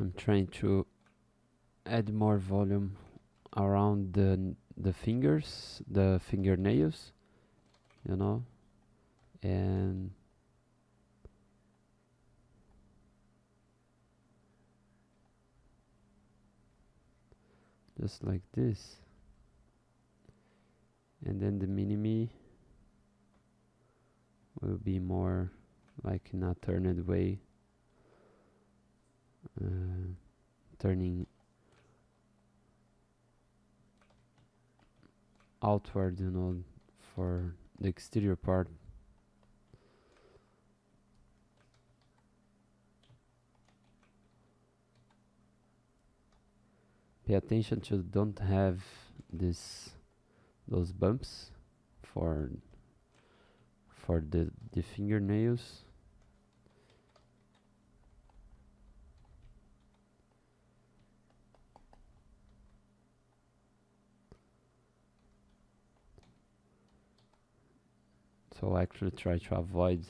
I'm trying to add more volume around the fingers, the fingernails, you know, and just like this. And then the mini-me will be more like in a turned way, turning outward, you know, for the exterior part. Pay attention to don't have those bumps for the fingernails. So actually try to avoid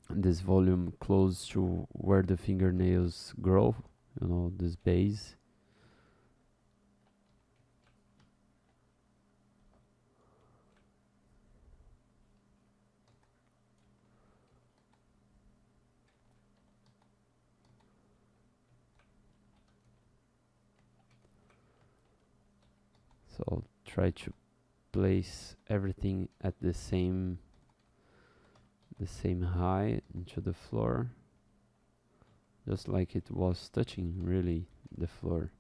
this volume close to where the fingernails grow, you know, this base. So try to place everything at the same height into the floor, just like it was touching really the floor.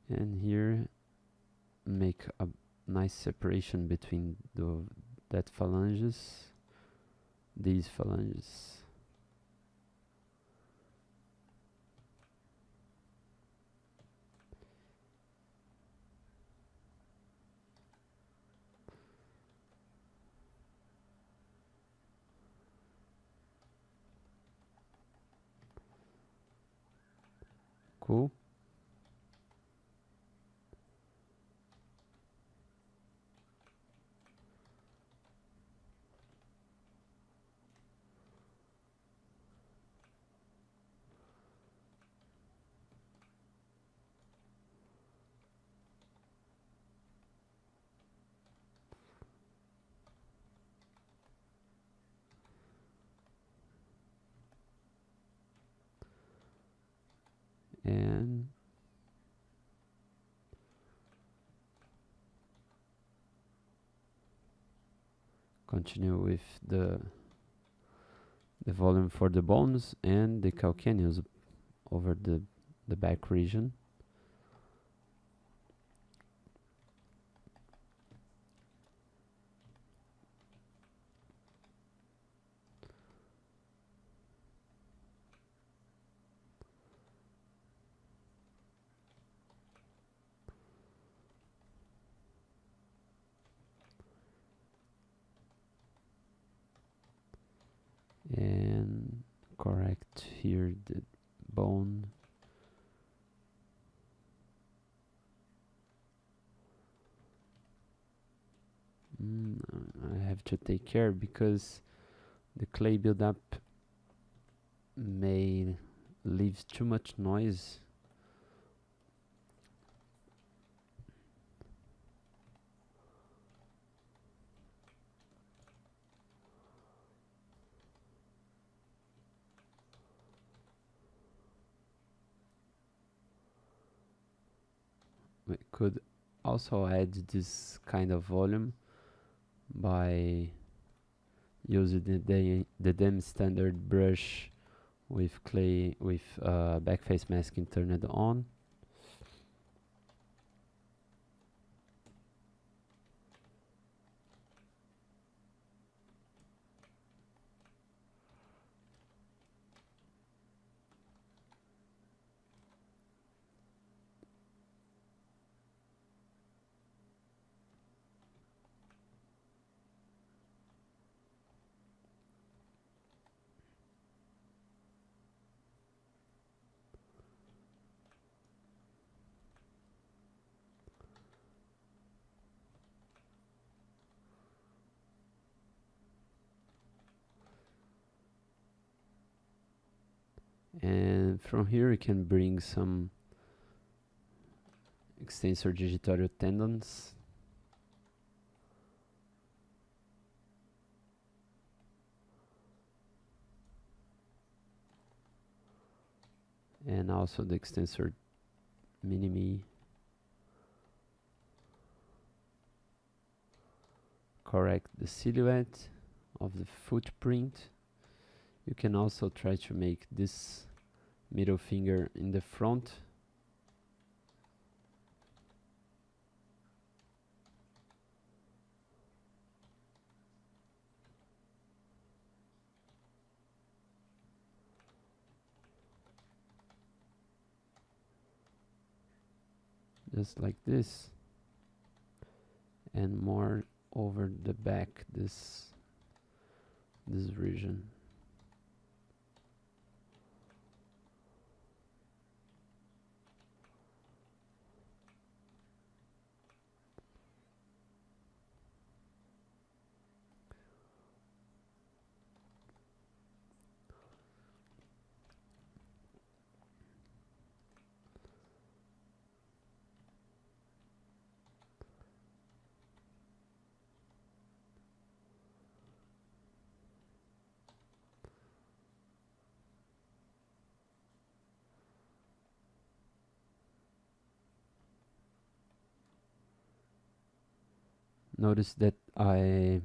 And here make a nice separation between that phalanges, these phalanges. Cool. And continue with the volume for the bones and the calcaneus over the back region. And correct here the bone. I have to take care because the clay buildup may leave too much noise. We could also add this kind of volume by using the DEM standard brush with clay with backface masking turned on. And from here you can bring some extensor digitorio tendons. And also the extensor minimi. Correct the silhouette of the footprint. You can also try to make this middle finger in the front. Just like this. And more over the back, this region. Notice that I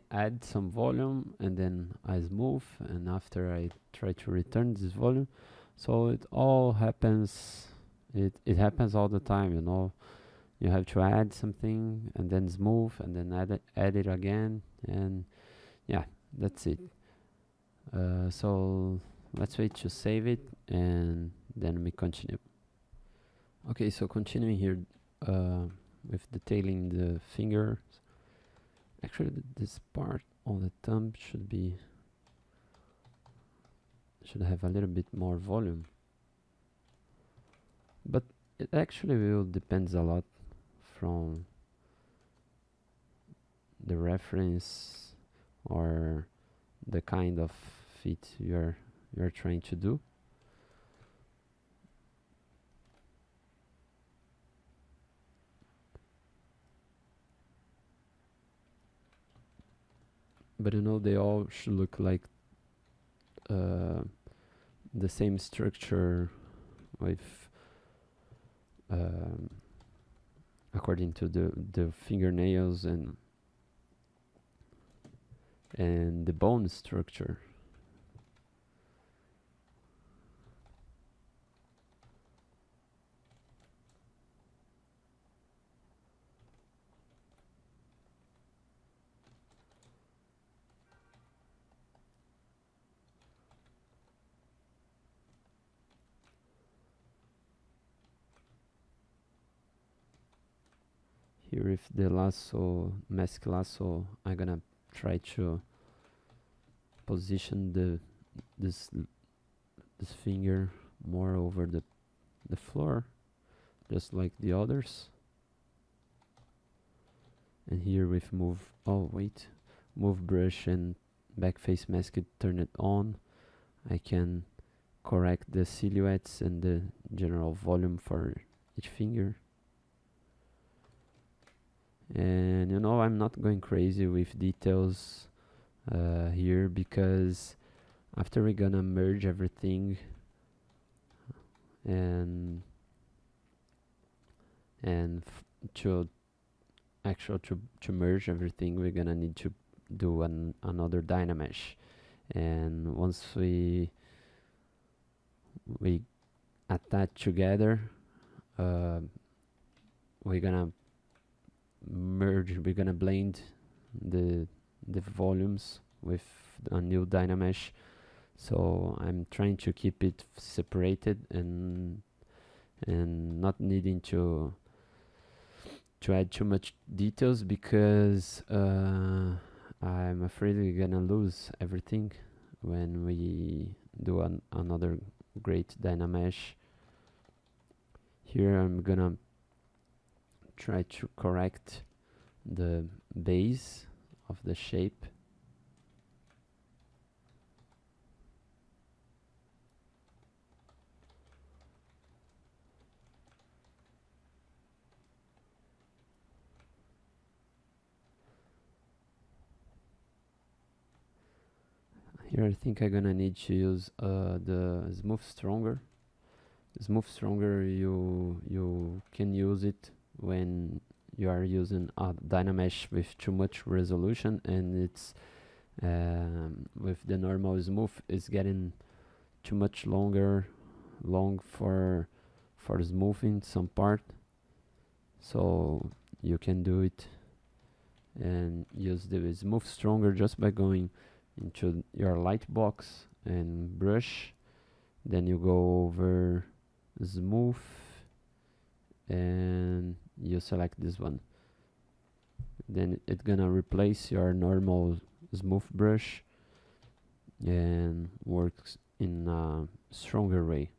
add some volume and then I smooth, and after I try to return this volume. So it all happens, it happens all the time, you know. You have to add something and then smooth and then add it again, and yeah, that's it. So let's wait to save it and then we continue. Okay, so continuing here with detailing the fingers. Actually, this part on the thumb should have a little bit more volume, but it actually will depends a lot from the reference or the kind of fit you're trying to do. But you know, they all should look like the same structure with according to the fingernails and the bone structure. Here with the lasso, mask lasso, I'm gonna try to position this finger more over the floor, just like the others. And here with move brush and back face mask, turn it on. I can correct the silhouettes and the general volume for each finger. And you know, I'm not going crazy with details here, because after we're gonna merge everything and to merge everything, we're gonna need to do another Dynamesh. And once we attach together, we're gonna blend the volumes with a new Dynamesh. So I'm trying to keep it separated and not needing to add too much details, because I'm afraid we're gonna lose everything when we do another great Dynamesh. Here I'm gonna try to correct the base of the shape. Here I think I'm gonna need to use the Smooth Stronger. Smooth Stronger, you can use it when you are using a Dynamesh with too much resolution, and it's with the normal smooth is getting too much long for smoothing some part. So you can do it and use the Smooth Stronger just by going into your light box and brush, then you go over smooth and you select this one, then it's gonna replace your normal smooth brush and works in a stronger way.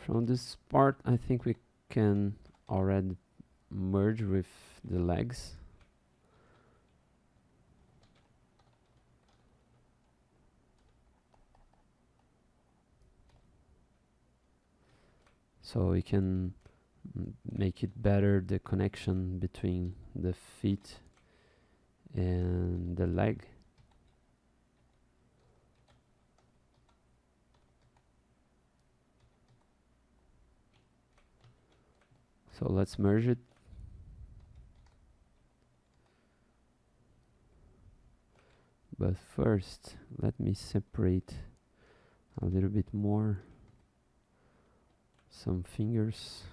From this part I think we can already merge with the legs. So we can make it better, the connection between the feet and the leg. So let's merge it. But first, let me separate a little bit more some fingers.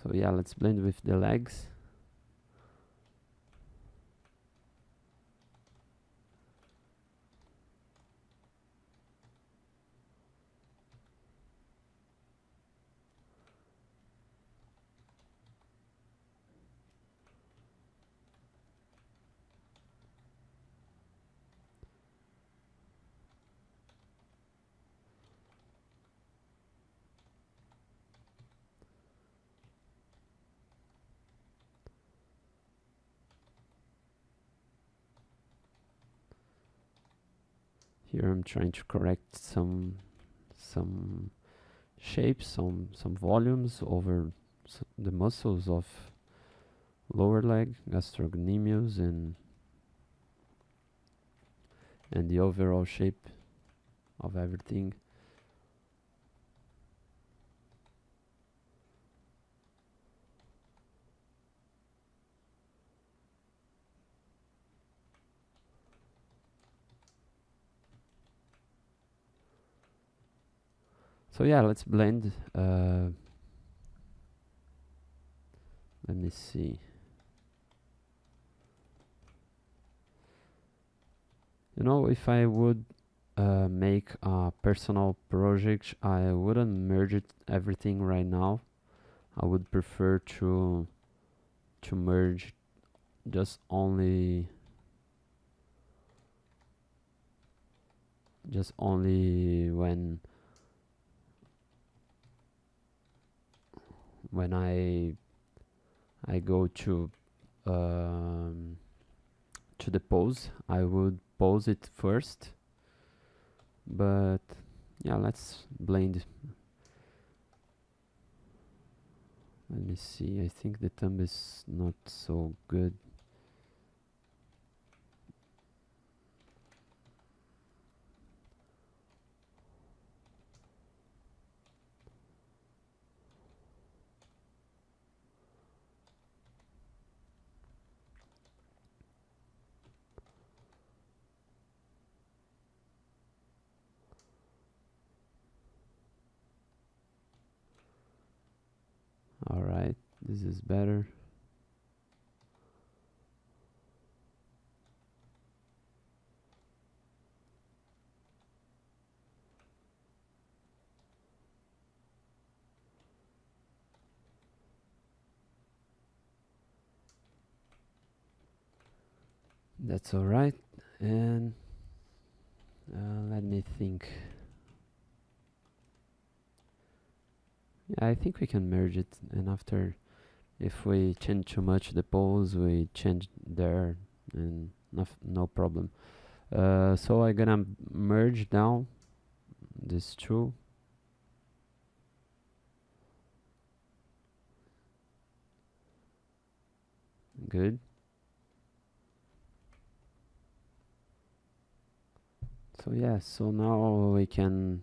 So yeah, let's blend with the legs. Here I'm trying to correct some shapes, some volumes over the muscles of lower leg, gastrocnemius, and the overall shape of everything. So yeah, let's blend. Let me see. You know, if I would make a personal project, I wouldn't merge it everything right now. I would prefer to merge just only when I go to the pose. I would pose it first, but yeah, let's blend. Let me see. I think the thumb is not so good. All right, this is better. That's alright. And let me think. Yeah, I think we can merge it, and after, if we change too much the pose, we change there, and no problem. So I'm gonna merge down this two. Good. So yeah, so now we can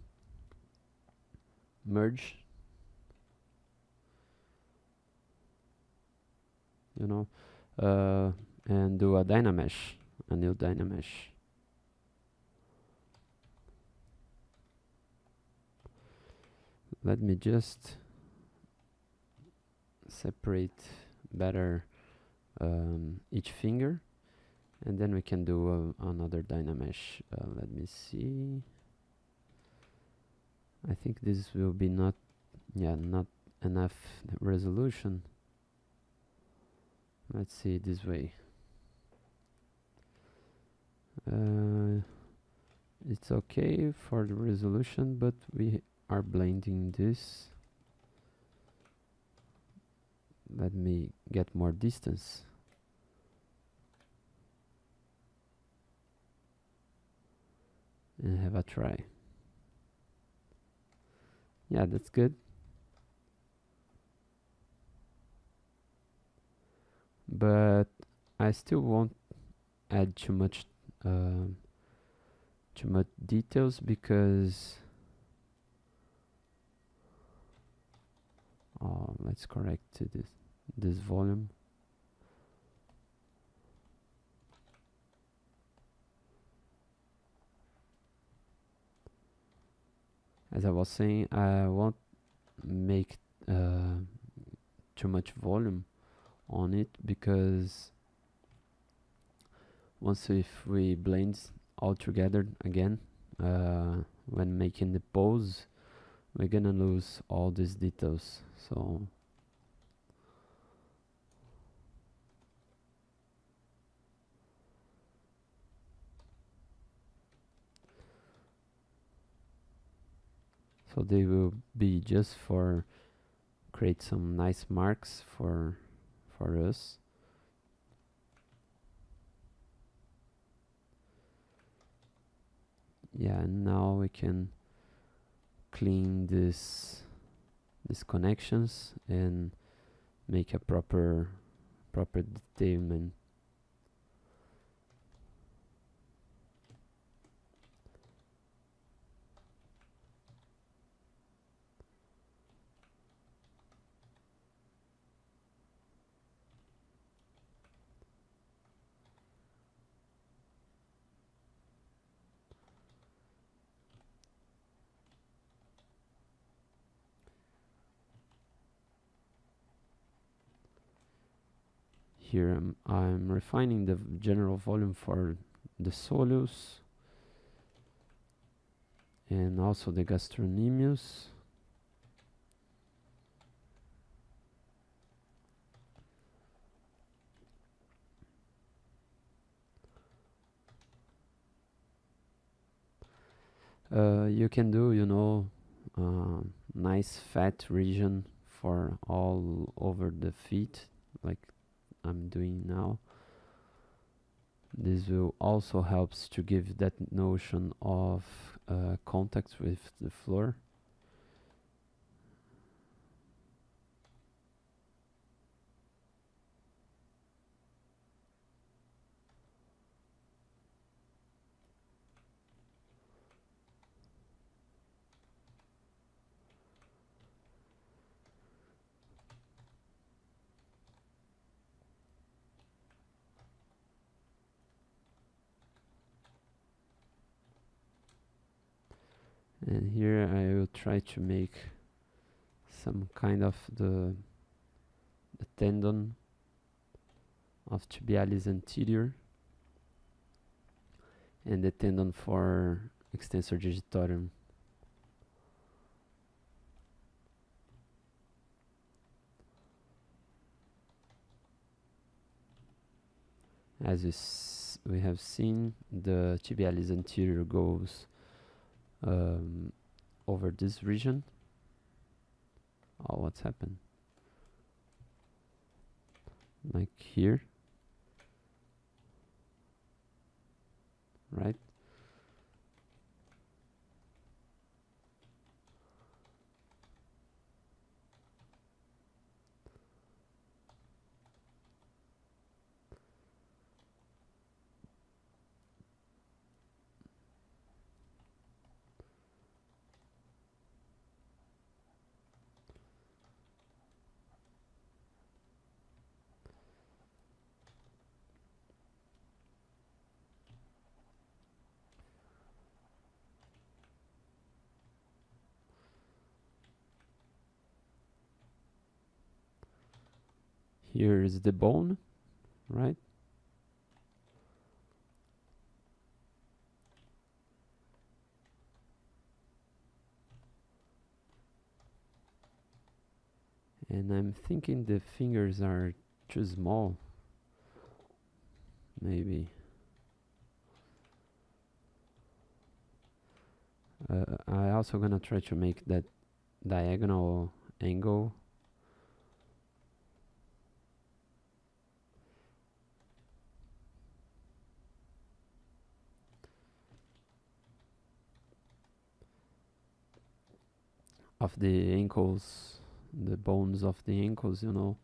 merge, you know, and do a Dynamesh, a new Dynamesh. Let me just separate better each finger, and then we can do another Dynamesh. Let me see. I think this will be not enough resolution. Let's see it this way. It's okay for the resolution, but we are blending this. Let me get more distance. And have a try. Yeah, that's good. But I still won't add too much details, because let's correct this volume. As I was saying, I won't make too much volume on it, because once if we blend all together again, when making the pose, we're gonna lose all these details. So they will be just for create some nice marks for us. Yeah, and now we can clean these connections and make a proper detailment. Here I'm refining the general volume for the Solus and also the Gastrocnemius. You can do, nice fat region for all over the feet, like I'm doing now. This will also helps to give that notion of contact with the floor. And here I will try to make some kind of the tendon of tibialis anterior and the tendon for extensor digitorum. As we have seen, the tibialis anterior goes over this region. Oh, what's happened? Like here, right? Here is the bone, right? And I'm thinking the fingers are too small. Maybe. I also gonna try to make that diagonal angle. Of the ankles, the bones of the ankles, you know.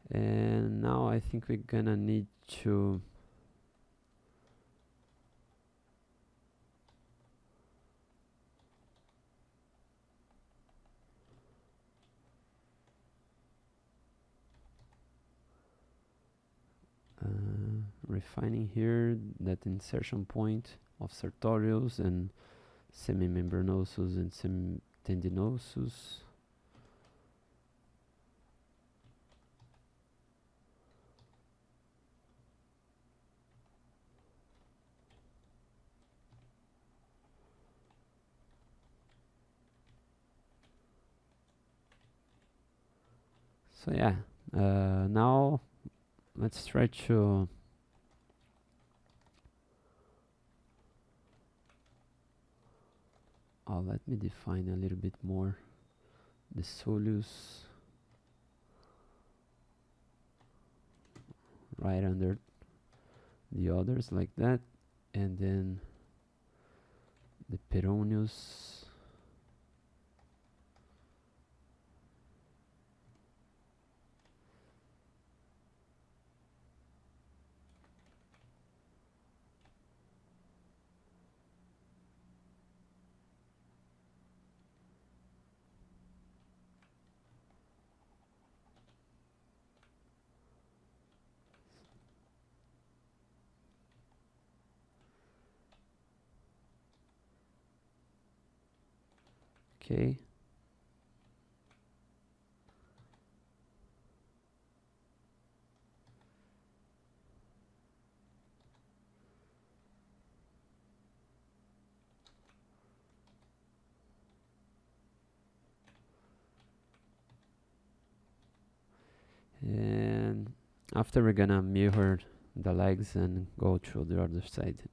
And now I think we're gonna need to refining here that insertion point of sartorius and semimembranosus and semitendinosus. So yeah, now let's try to let me define a little bit more the soleus right under the others like that, and then the peroneus. Okay. And after we're gonna mirror the legs and go to the other side.